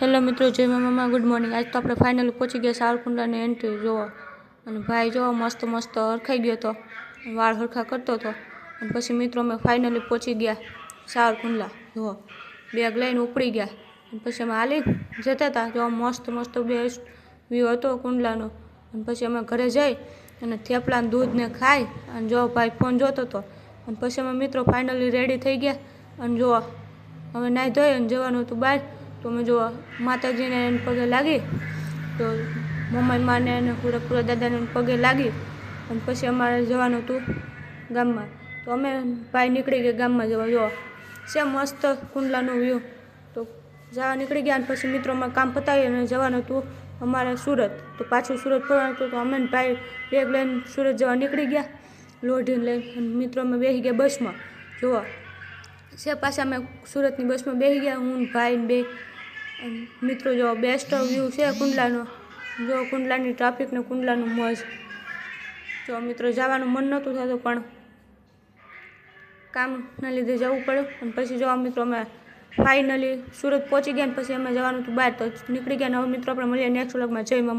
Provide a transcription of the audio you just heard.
Hello મિત્રો, જય મામા, ગુડ મોર્નિંગ। આજ તો આપણે ફાઇનલી પહોંચી ગયા સાવરકુંડલાની એન્ટ્રી જોવા। અને ભાઈ જોવા મસ્ત મસ્ત હરખાઈ ગયો હતો, વાળ હરખા કરતો હતો। અને પછી મિત્રો અમે ફાઇનલી પહોંચી ગયા સાવરકુંડલા જોવા। બેગ લઈને ઉપડી ગયા અને પછી અમે હાલી જતા હતા। જોવા મસ્ત મસ્ત બેસ્ટ વ્યૂ હતો કુંડલાનો। અને પછી અમે ઘરે જઈ અને થેપલા દૂધ ને ખાઈ અને જો ભાઈ ફોન જોતો હતો। અને પછી અમે મિત્રો ફાઇનલી રેડી થઈ ગયા અને જોવા હવે નાહી ધોઈ અને જવાનું હતું બહાર। તો અમે જો માતાજીને પગે લાગી, તો મમ્મી માને અને પૂરા દાદાને પગે લાગી અને પછી અમારે જવાનું હતું ગામમાં। તો અમે ભાઈ નીકળી ગયા ગામમાં જવા। જોવા છે મસ્ત કુંડલાનું વ્યૂ। તો જવા નીકળી ગયા અને પછી મિત્રો અમારે કામ પતાવી અને જવાનું હતું અમારે સુરત। તો પાછું સુરત ફરવાનું હતું, તો અમે ભાઈ બેગ લઈને સુરત જવા નીકળી ગયા લોઢીને લઈને। અને મિત્રો અમે બેસી ગયા બસમાં જોવા છે પાછા અમે સુરતની બસમાં બેસી ગયા, હું ભાઈ બે મિત્રો। જો બેસ્ટ વ્યૂ છે કુંડલાનો, જો કુંડલાની ટ્રાફિક ને કુંડલાનું મોજ। જો મિત્રો જવાનું મન નહોતું થતું પણ કામના લીધે જવું પડ્યું। અને પછી જો મિત્રો અમે ફાઇનલી સુરત પહોંચી ગયા ને પછી અમે જવાનું હતું બહાર, તો નીકળી ગયા। ને હવે મિત્રો આપણે મળીએ નેક્સ્ટ વ્લોગમાં। જય મામા।